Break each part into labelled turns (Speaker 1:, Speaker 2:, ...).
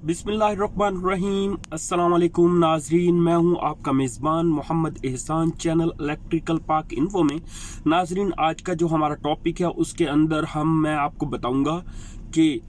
Speaker 1: बिस्मिल्लाहिर्रहमानिर्रहीम। अस्सलाम वालेकुम नाजरीन, मैं हूं आपका मेज़बान मोहम्मद एहसान, चैनल इलेक्ट्रिकल पाक इन्फो में। नाजरीन, आज का जो हमारा टॉपिक है उसके अंदर मैं आपको बताऊंगा कि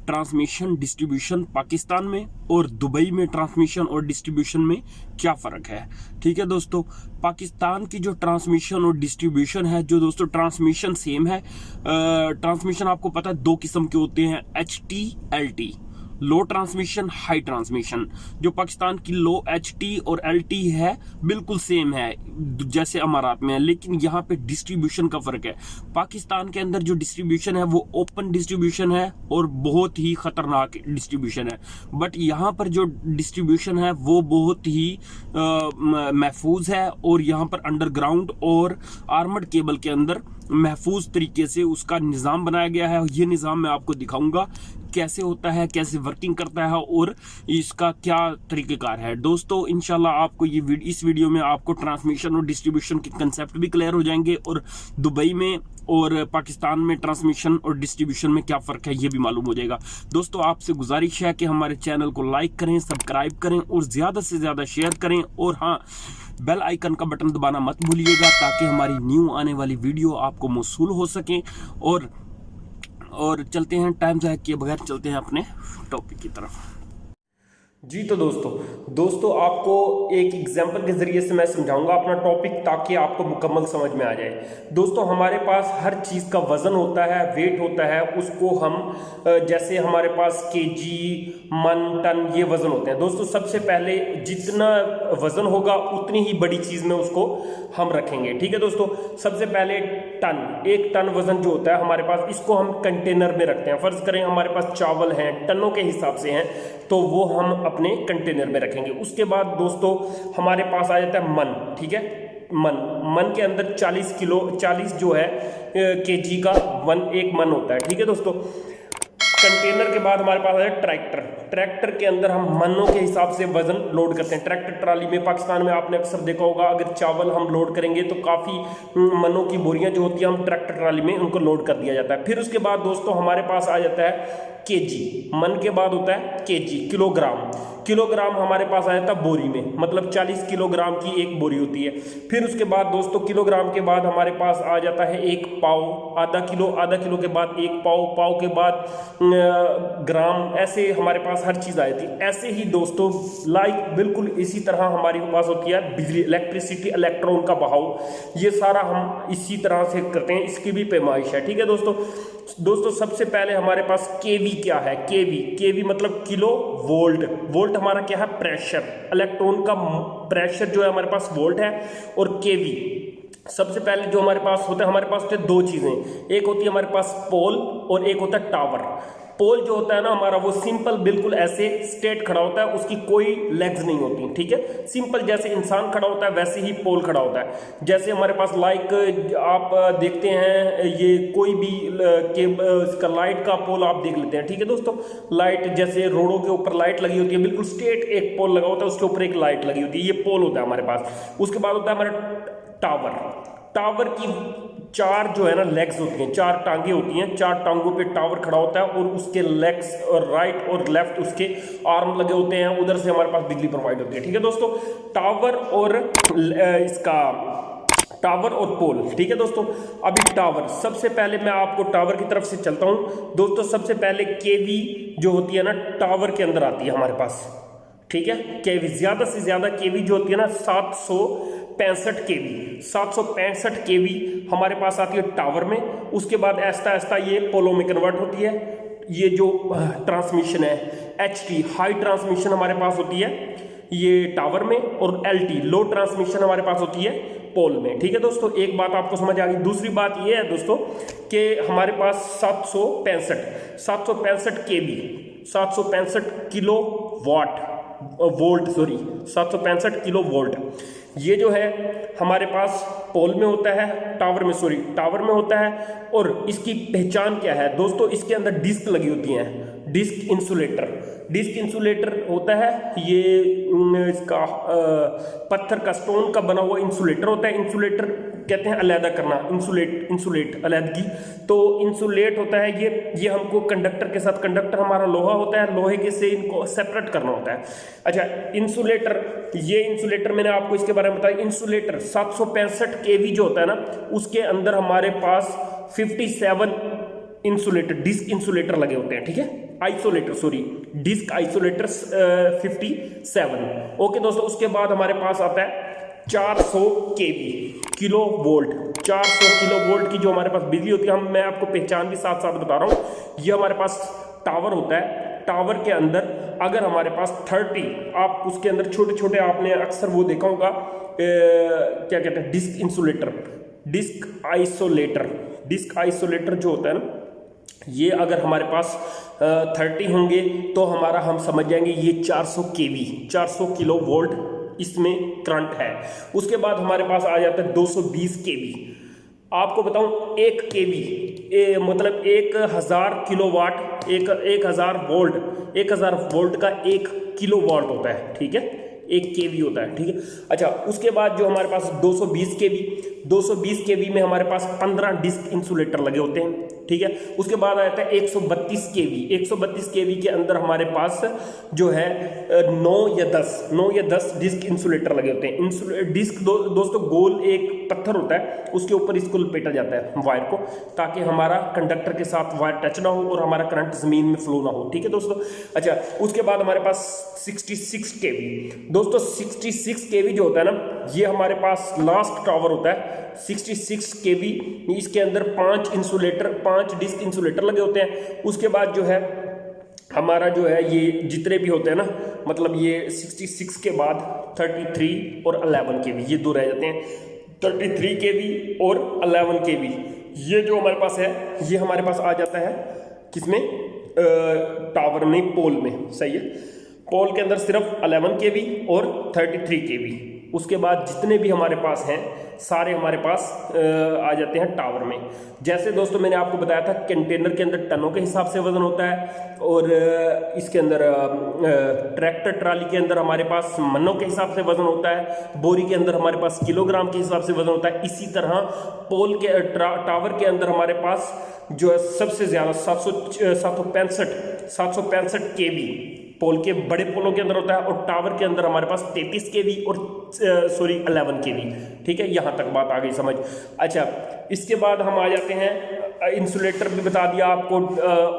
Speaker 1: ट्रांसमिशन डिस्ट्रीब्यूशन पाकिस्तान में और दुबई में ट्रांसमिशन और डिस्ट्रीब्यूशन में क्या फ़र्क है। ठीक है दोस्तों, पाकिस्तान की जो ट्रांसमिशन और डिस्ट्रीब्यूशन है, जो दोस्तों ट्रांसमिशन सेम है। ट्रांसमिशन आपको पता है दो किस्म के होते हैं, HT LT, लो ट्रांसमिशन हाई ट्रांसमिशन। जो पाकिस्तान की लो HT और LT है बिल्कुल सेम है जैसे अमारात में है, लेकिन यहाँ पे डिस्ट्रीब्यूशन का फर्क है। पाकिस्तान के अंदर जो डिस्ट्रीब्यूशन है वो ओपन डिस्ट्रीब्यूशन है और बहुत ही खतरनाक डिस्ट्रीब्यूशन है। बट यहाँ पर जो डिस्ट्रीब्यूशन है वो बहुत ही महफूज है और यहाँ पर अंडरग्राउंड और आर्मर्ड केबल के अंदर महफूज तरीके से उसका निज़ाम बनाया गया है। ये निज़ाम मैं आपको दिखाऊंगा कैसे होता है, कैसे वर्किंग करता है और इसका क्या तरीक़ेकार है। दोस्तों इंशाल्लाह आपको इस वीडियो में आपको ट्रांसमिशन और डिस्ट्रीब्यूशन के कंसेप्ट भी क्लियर हो जाएंगे और दुबई में और पाकिस्तान में ट्रांसमिशन और डिस्ट्रीब्यूशन में क्या फ़र्क है ये भी मालूम हो जाएगा। दोस्तों आपसे गुजारिश है कि हमारे चैनल को लाइक करें, सब्सक्राइब करें और ज़्यादा से ज़्यादा शेयर करें, और हाँ, बेल आइकन का बटन दबाना मत भूलिएगा ताकि हमारी न्यू आने वाली वीडियो आपको मौसूल हो सके। और चलते हैं, टाइम ज़ाया किए बगैर चलते हैं अपने टॉपिक की तरफ। जी तो दोस्तों आपको एक एग्जांपल के ज़रिए से मैं समझाऊंगा अपना टॉपिक ताकि आपको मुकम्मल समझ में आ जाए। दोस्तों हमारे पास हर चीज़ का वज़न होता है, वेट होता है, उसको हम जैसे हमारे पास केजी, मन, टन ये वज़न होते हैं। दोस्तों सबसे पहले जितना वज़न होगा उतनी ही बड़ी चीज़ में उसको हम रखेंगे। ठीक है दोस्तों, सबसे पहले टन, एक टन वज़न जो होता है हमारे पास, इसको हम कंटेनर में रखते हैं। फ़र्ज़ करें हमारे पास चावल हैं, टनों के हिसाब से हैं, तो वो हम अपने कंटेनर में रखेंगे। उसके बाद दोस्तों हमारे पास आ जाता है मन। ठीक है, मन के अंदर 40 जो है केजी का एक मन होता है। ठीक है दोस्तों, कंटेनर के बाद हमारे पास है ट्रैक्टर के अंदर हम मनों के हिसाब से वजन लोड करते हैं। ट्रैक्टर ट्राली में पाकिस्तान में आपने अक्सर देखा होगा, अगर चावल हम लोड करेंगे तो काफ़ी मनों की बोरियां जो होती हैं हम ट्रैक्टर ट्राली में उनको लोड कर दिया जाता है। फिर उसके बाद दोस्तों हमारे पास आ जाता है केजी, मन के बाद होता है केजी, किलोग्राम हमारे पास आ जाता है बोरी में, मतलब 40 किलोग्राम की एक बोरी होती है। फिर उसके बाद दोस्तों किलोग्राम के बाद हमारे पास आ जाता है एक पाव, आधा किलो के बाद एक पाव के बाद ग्राम, ऐसे हमारे पास हर चीज़ आ जाती है। ऐसे ही दोस्तों बिल्कुल इसी तरह हमारे पास होती है बिजली, इलेक्ट्रिसिटी, इलेक्ट्रॉन का बहाव, ये सारा हम इसी तरह से करते हैं, इसकी भी पैमाइश है। ठीक है दोस्तों सबसे पहले हमारे पास केवी क्या है। केवी मतलब किलो वोल्ट हमारा क्या है, प्रेशर, इलेक्ट्रॉन का प्रेशर जो है हमारे पास वोल्ट है। और केवी सबसे पहले जो हमारे पास होता है, हमारे पास होते हैं दो चीज़ें, एक होती है हमारे पास पोल और एक होता है टावर। पोल जो होता है ना हमारा, वो सिंपल बिल्कुल ऐसे स्ट्रेट खड़ा होता है, उसकी कोई लेग्स नहीं होती। ठीक है, सिंपल जैसे इंसान खड़ा होता है वैसे ही पोल खड़ा होता है। जैसे हमारे पास आप देखते हैं ये कोई भी इसका लाइट का पोल आप देख लेते हैं। ठीक है दोस्तों, लाइट जैसे रोडों के ऊपर लाइट लगी होती है, बिल्कुल स्ट्रेट एक पोल लगा होता है, उसके ऊपर एक लाइट लगी होती है, ये पोल होता है हमारे पास। उसके बाद होता है हमारा टावर की चार जो है ना लेग्स होती हैं, चार टांगे होती हैं, चार टांगों पे टावर खड़ा होता है और उसके लेग्स और राइट और लेफ्ट उसके आर्म लगे होते हैं, उधर से हमारे पास बिजली प्रोवाइड होती है। ठीक है दोस्तों, टावर और पोल। ठीक है दोस्तों, अभी टावर, सबसे पहले मैं आपको टावर की तरफ से चलता हूं। दोस्तों सबसे पहले केवी जो होती है ना टावर के अंदर आती है हमारे पास। ठीक है, केवी ज्यादा से ज्यादा केवी जो होती है ना 765 केवी हमारे पास आती है टावर में। उसके बाद ऐसा ये पोलो में कन्वर्ट होती है। ये जो ट्रांसमिशन है HT हाई ट्रांसमिशन हमारे पास होती है ये टावर में, और LT लो ट्रांसमिशन हमारे पास होती है पोल में। ठीक है दोस्तों, एक बात आपको समझ आ गई। दूसरी बात ये है दोस्तों कि हमारे पास 765 केवी, 765 किलो किलो वोल्ट, ये जो है हमारे पास पोल में होता है, टावर में होता है। और इसकी पहचान क्या है दोस्तों, इसके अंदर डिस्क लगी होती हैं, डिस्क इंसुलेटर होता है। ये इसका पत्थर का, स्टोन का बना हुआ इंसुलेटर होता है। इंसुलेटर कहते हैं अलहदा करना, इंसुलेट अलहदगी। तो इंसुलेट होता है ये हमको कंडक्टर के साथ, कंडक्टर हमारा लोहा होता है, लोहे के से इनको सेपरेट करना होता है। अच्छा, इंसुलेटर, ये इंसुलेटर मैंने आपको इसके बारे में बताया। इंसुलेटर 765 kV जो होता है ना, उसके अंदर हमारे पास 57 इंसुलेटर, डिस्क इंसुलेटर लगे होते हैं। ठीक है, isolator, sorry, disc isolator 57। Okay दोस्तों, उसके बाद हमारे पास आता है 400 kV, kilo volt. 400 kilo volt की जो हमारे पास बिजली होती है, मैं आपको पहचान भी साथ साथ बता रहा हूँ। ये हमारे पास टावर होता है, टावर के अंदर अगर हमारे पास 30, आप उसके अंदर छोटे छोटे, आपने अक्सर वो देखा होगा, क्या कहते हैं, डिस्क इंसुलेटर, डिस्क आइसोलेटर जो होता है ना, ये अगर हमारे पास 30 होंगे तो हमारा, हम समझ जाएंगे ये 400 kV, 400 किलो वोल्ट इसमें करंट है। उसके बाद हमारे पास आ जाता है 220 kV। आपको बताऊं 1 kV मतलब 1000 किलोवाट, 1000 वोल्ट का 1 किलोवाट होता है। ठीक है, 1 kV होता है। ठीक है, अच्छा, उसके बाद जो हमारे पास 220 kV में हमारे पास 15 डिस्क इंसुलेटर लगे होते हैं। ठीक है, उसके बाद आ जाता है 132 kV के अंदर हमारे पास जो है 9 या 10 डिस्क इंसुलेटर लगे होते हैं। डिस्क दोस्तों गोल एक पत्थर होता है, उसके ऊपर इसको लपेटा जाता है वायर को, ताकि हमारा कंडक्टर के साथ वायर टच ना हो और हमारा करंट जमीन में फ्लो ना हो। ठीक है दोस्तों, अच्छा, उसके बाद हमारे पास 66 kV। दोस्तों 66 kV जो होता है ना, ये हमारे पास लास्ट टावर होता है। 66 kV, इसके अंदर 5 डिस्क इंसुलेटर लगे होते हैं। उसके बाद जो है हमारा जो है ये जितने भी होते हैं ना, मतलब ये 66 के बाद 33 और 11 kV, ये दो रह जाते हैं। 33 kV और 11 kV, ये जो हमारे पास है, ये हमारे पास आ जाता है किसमें, टावर नहीं, पोल में। सही है, पोल के अंदर सिर्फ 11 kV और 33 kV। उसके बाद जितने भी हमारे पास हैं सारे हमारे पास आ जाते हैं टावर में। जैसे दोस्तों मैंने आपको बताया था, कंटेनर के अंदर टनों के हिसाब से वजन होता है, और इसके अंदर ट्रैक्टर ट्राली के अंदर हमारे पास मन्नों के हिसाब से वजन होता है, बोरी के अंदर हमारे पास किलोग्राम के हिसाब से वजन होता है। इसी तरह पोल के टावर के अंदर हमारे पास जो है सबसे ज़्यादा 765 kV पोल के, बड़े पोलों के अंदर होता है, और टावर के अंदर हमारे पास 33 kV और 11 kV। ठीक है, यहाँ तक बात आ गई समझ। अच्छा, इसके बाद हम आ जाते हैं, इंसुलेटर भी बता दिया आपको,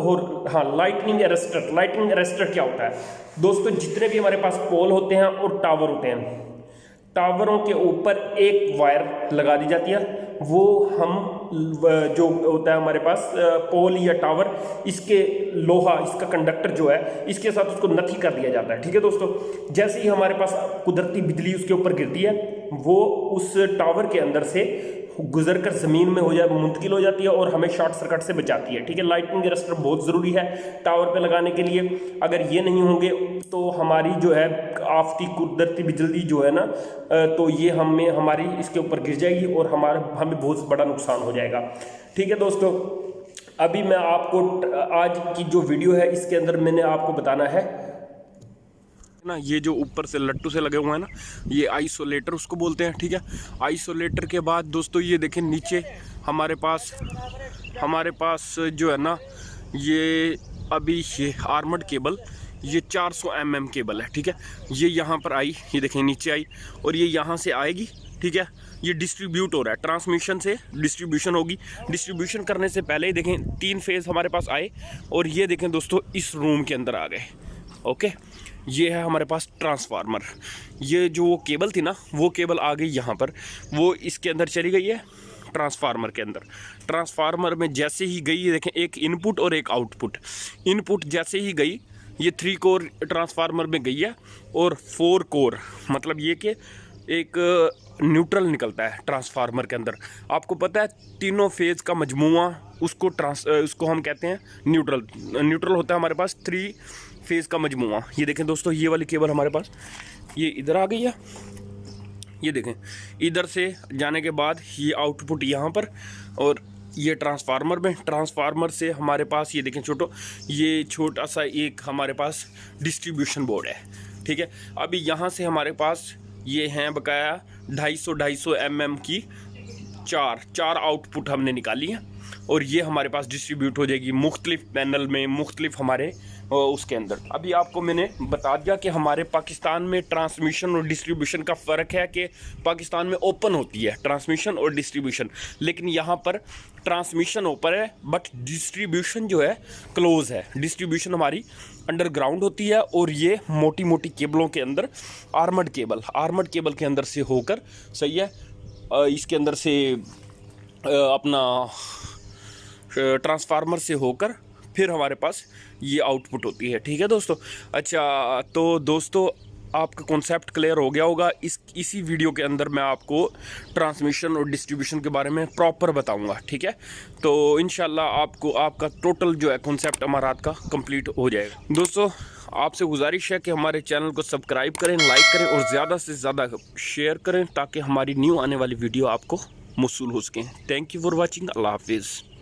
Speaker 1: और हाँ, लाइटनिंग अरेस्टर क्या होता है दोस्तों? जितने भी हमारे पास पोल होते हैं और टावर होते हैं, टावरों के ऊपर एक वायर लगा दी जाती है। वो हम जो होता है हमारे पास पोल या टावर, इसके लोहा, इसका कंडक्टर जो है, इसके साथ उसको नथी कर दिया जाता है। ठीक है दोस्तों, जैसे ही हमारे पास कुदरती बिजली उसके ऊपर गिरती है, वो उस टावर के अंदर से गुजर कर ज़मीन में मुंतकिल हो जाती है और हमें शॉर्ट सर्किट से बचाती है। ठीक है, लाइटनिंग अरेस्टर बहुत ज़रूरी है टावर पे लगाने के लिए। अगर ये नहीं होंगे तो हमारी जो है आफती कुदरती बिजली जो है ना, तो ये हमारी इसके ऊपर गिर जाएगी और हमें बहुत बड़ा नुकसान हो जाएगा। ठीक है दोस्तों, अभी मैं आपको आज की जो वीडियो है, इसके अंदर मैंने आपको बताना है ना, ये जो ऊपर से लट्टू से लगे हुए हैं ना, ये आइसोलेटर उसको बोलते हैं। ठीक है, आइसोलेटर के बाद दोस्तों ये देखें नीचे हमारे पास जो है ना, ये अभी ये आर्मर्ड केबल, ये 400 mm केबल है। ठीक है, ये यहाँ पर आई, ये देखें नीचे आई, और ये यहाँ से आएगी। ठीक है, ये डिस्ट्रीब्यूट हो रहा है, ट्रांसमिशन से डिस्ट्रीब्यूशन होगी। डिस्ट्रीब्यूशन करने से पहले ही देखें 3 फेज़ हमारे पास आए, और ये देखें दोस्तों इस रूम के अंदर आ गए। ओके, ये है हमारे पास ट्रांसफार्मर। ये जो वो केबल थी ना, वो केबल आ गई यहाँ पर, वो इसके अंदर चली गई है ट्रांसफार्मर के अंदर। ट्रांसफार्मर में जैसे ही गई, ये देखें एक इनपुट और एक आउटपुट। इनपुट जैसे ही गई, ये 3 कोर ट्रांसफार्मर में गई है, और 4 कोर, मतलब ये कि एक न्यूट्रल निकलता है ट्रांसफार्मर के अंदर। आपको पता है तीनों फेज़ का मजमुआ, उसको हम कहते हैं न्यूट्रल होता है हमारे पास 3 फेज़ का मजमुआ। ये देखें दोस्तों, ये वाली केबल हमारे पास ये इधर आ गई है। ये देखें, इधर से जाने के बाद ये आउटपुट यहाँ पर, और ये ट्रांसफार्मर में, ट्रांसफार्मर से हमारे पास ये देखें ये छोटा सा एक हमारे पास डिस्ट्रीब्यूशन बोर्ड है। ठीक है, अभी यहाँ से हमारे पास ये हैं बकाया 250 mm की चार आउटपुट हमने निकाली है और ये हमारे पास डिस्ट्रीब्यूट हो जाएगी मुख्तलिफ पैनल में, मुख्तलिफ हमारे उसके अंदर। अभी आपको मैंने बता दिया कि हमारे पाकिस्तान में ट्रांसमिशन और डिस्ट्रीब्यूशन का फ़र्क है कि पाकिस्तान में ओपन होती है ट्रांसमिशन और डिस्ट्रीब्यूशन, लेकिन यहाँ पर ट्रांसमिशन ओपन है बट डिस्ट्रीब्यूशन जो है क्लोज़ है। डिस्ट्रीब्यूशन हमारी अंडरग्राउंड होती है और ये मोटी मोटी केबलों के अंदर आर्मर्ड केबल के अंदर से होकर, सही है, इसके अंदर से अपना ट्रांसफार्मर से होकर फिर हमारे पास ये आउटपुट होती है। ठीक है दोस्तों। अच्छा, तो दोस्तों आपका कॉन्सेप्ट क्लियर हो गया होगा। इसी वीडियो के अंदर मैं आपको ट्रांसमिशन और डिस्ट्रीब्यूशन के बारे में प्रॉपर बताऊंगा। ठीक है, तो इंशाल्लाह आपको आपका टोटल जो है कॉन्सेप्ट अमारात का कंप्लीट हो जाएगा। दोस्तों आपसे गुजारिश है कि हमारे चैनल को सब्सक्राइब करें, लाइक करें और ज़्यादा से ज़्यादा शेयर करें ताकि हमारी न्यू आने वाली वीडियो आपको मौसूल हो सकें। Thank you for watching. अल्लाह हाफिज़।